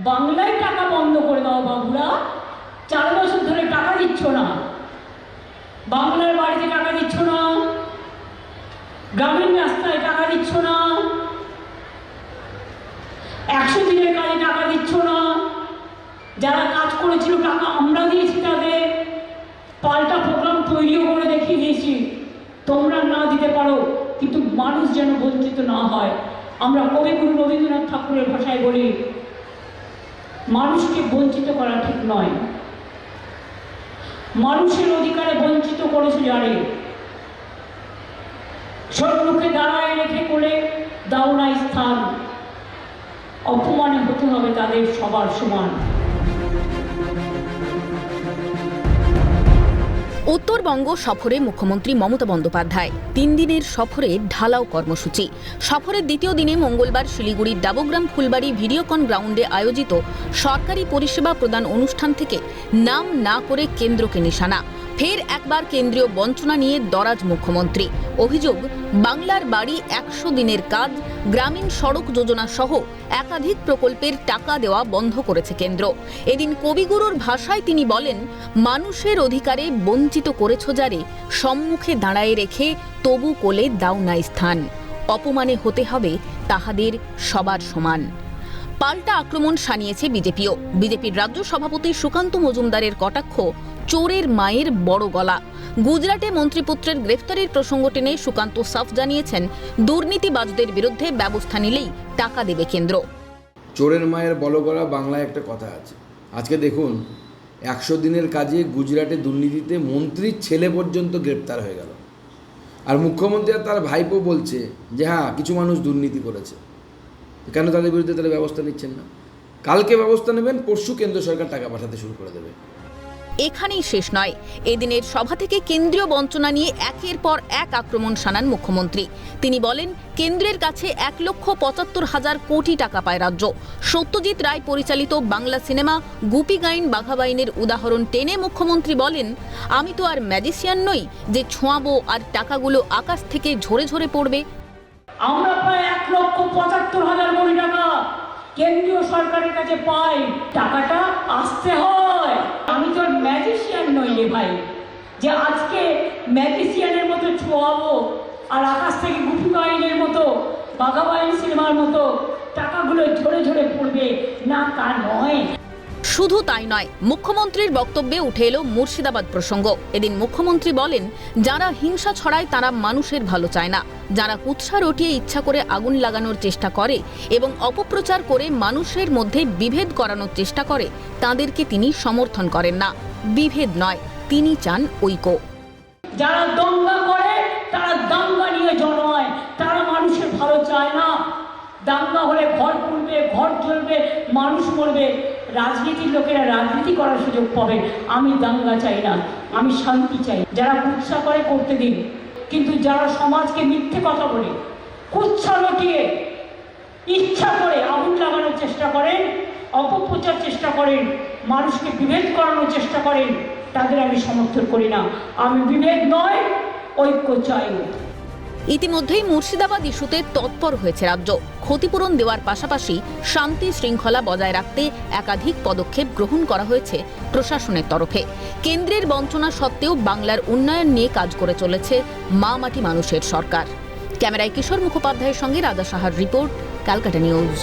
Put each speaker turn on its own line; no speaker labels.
বাংলায় টাকা বন্ধ করে দাও বাবুরা, 4 বছর ধরে টাকা দিচ্ছ না, বাংলার বাড়িতে টাকা দিচ্ছ না, গ্রামীণ রাস্তায় টাকা দিচ্ছ না, 100 দিনের কাজে টাকা দিচ্ছ না, যারা কাজ করেছিল টাকা আমরা দিয়েছি তাদের, পাল্টা প্রোগ্রাম তৈরিও করে দেখিয়ে দিয়েছি। তোমরা না দিতে পারো কিন্তু মানুষ যেন বঞ্চিত না হয়। আমরা কবিগুরু রবীন্দ্রনাথ ঠাকুরের ভাষায় বলি, মানুষকে বঞ্চিত করা ঠিক নয়। মানুষের অধিকারে বঞ্চিত করেছে যারে, সম্মুখে দাঁড়ায় রেখে করে দাও না স্থান, অপমানে হতে হবে তাদের সবার সমান।
উত্তরবঙ্গ সফরে মুখ্যমন্ত্রী মমতা বন্দ্যোপাধ্যায় 3 দিনের সফরে ঢালাও কর্মসূচি। সফরের দ্বিতীয় দিনে মঙ্গলবার শিলিগুড়ির ডাবগ্রাম ফুলবাড়ি ভিডিওকন গ্রাউন্ডে আয়োজিত সরকারি পরিষেবা প্রদান অনুষ্ঠান থেকে নাম না করে কেন্দ্রকে নিশানা। ফের একবার কেন্দ্রীয় বঞ্চনা নিয়ে দরাজ মুখ্যমন্ত্রী। অভিযোগ, বাংলার বাড়ি 100 দিনের কাজ, গ্রামীণ সড়ক যোজনা সহ একাধিক প্রকল্পের টাকা দেওয়া বন্ধ করেছে কেন্দ্র। এদিন কবিগুরুর ভাষায় তিনি বলেন, মানুষের অধিকারে বঞ্চিত করেছ যারে, সম্মুখে দাঁড়ায় রেখে তবু কোলে দাও না স্থান, অপমানে হতে হবে তাহাদের সবার সমান। পাল্টা আক্রমণ শানিয়েছে বিজেপিও। বিজেপির রাজ্য সভাপতি সুকান্ত মজুমদারের কটাক্ষ, চোরের মায়ের বড় গলা। গুজরাটে মন্ত্রীপুত্রের গ্রেফতারির প্রসঙ্গ টেনে সুকান্ত সাফ জানিয়েছেন, দুর্নীতিবাজদের বিরুদ্ধে ব্যবস্থা নিলেই টাকা দেবে কেন্দ্র।
চোরের মায়ের বড় গলা বাংলায় একটা কথা আছে। আজকে দেখুন, 100 দিনের কাজে গুজরাটে দুর্নীতিতে মন্ত্রীর ছেলে পর্যন্ত গ্রেপ্তার হয়ে গেল, আর মুখ্যমন্ত্রী আর তার ভাইপো বলছে যে হ্যাঁ কিছু মানুষ দুর্নীতি করেছে। কেন তাদের বিরুদ্ধে তারা ব্যবস্থা নিচ্ছেন না? কালকে ব্যবস্থা নেবেন, পরশু কেন্দ্র সরকার টাকা পাঠাতে শুরু করে দেবে।
এখানেই শেষ নয়, এদিনের সভা থেকে কেন্দ্রীয় বঞ্চনা নিয়ে একের পর এক আক্রমণ শানান মুখ্যমন্ত্রী। তিনি বলেন, কেন্দ্রের কাছে 1,75,000 কোটি টাকা পায় রাজ্য। সত্যজিৎ রায় পরিচালিত বাংলা সিনেমা গুপি গাইন বাঘাবাইনের উদাহরণ টেনে মুখ্যমন্ত্রী বলেন, আমি তো আর ম্যাজিশিয়ান নই যে ছোঁয়াবো আর টাকাগুলো আকাশ থেকে ঝরে ঝরে পড়বে।
আমরা প্রায় 1,75,000 কোটি টাকা কেন্দ্রীয় সরকারের কাছে পাই। টাকাটা আসতে হয়। আমি তো ম্যাজিশিয়ান নই রে ভাই, যে আজকে ম্যাজিশিয়ানের মতো ছোঁয়াবো আর আকাশ থেকে গুপি গাইনের মতো বাঘাবাইন সিনেমার মতো টাকাগুলো ঝরে ঝরে পড়বে না, তা নয়।
শুধু তাই নয়, মুখ্যমন্ত্রীর বক্তব্যে উঠে এলো মুর্শিদাবাদ প্রসঙ্গ। এদিন মুখ্যমন্ত্রী বলেন, যারা হিংসা ছড়ায় তারা মানুষের ভালো চায় না। যারা কুৎসা রটিয়ে ইচ্ছা করে আগুন লাগানোর চেষ্টা করে এবং অপপ্রচার করে মানুষের মধ্যে বিভেদ করানোর চেষ্টা করে, তাদেরকে তিনি সমর্থন করেন না। বিভেদ নয়, তিনি চান ঐক্য।
যারা দঙ্গা করে তারা দাঙ্গা নিয়ে জন্মায়, তারা মানুষের ভালো চায় না। দাঙ্গা হলে ঘর পুড়বে, ঘর জ্বলবে, মানুষ মরবে, রাজনীতির লোকেরা রাজনীতি করার সুযোগ পাবে। আমি দাঙ্গা চাই না, আমি শান্তি চাই। যারা কুৎসা করে করতে দিন, কিন্তু যারা সমাজকে মিথ্যে কথা বলে, কুৎসা রটিয়ে ইচ্ছা করে আগুন লাগানোর চেষ্টা করেন, অপপ্রচার চেষ্টা করেন, মানুষকে বিভেদ করানোর চেষ্টা করেন, তাদের আমি সমর্থন করি না। আমি বিভেদ নয়, ঐক্য চাই।
ইতিমধ্যেই মুর্শিদাবাদ ইস্যুতে তৎপর হয়েছে রাজ্য। ক্ষতিপূরণ দেওয়ার পাশাপাশি শান্তি শৃঙ্খলা বজায় রাখতে একাধিক পদক্ষেপ গ্রহণ করা হয়েছে প্রশাসনের তরফে। কেন্দ্রের বঞ্চনা সত্ত্বেও বাংলার উন্নয়ন নিয়ে কাজ করে চলেছে মা মাটি মানুষের সরকার। ক্যামেরায় কিশোর মুখোপাধ্যায়ের সঙ্গে রাজা সাহার রিপোর্ট, ক্যালকাটা নিউজ।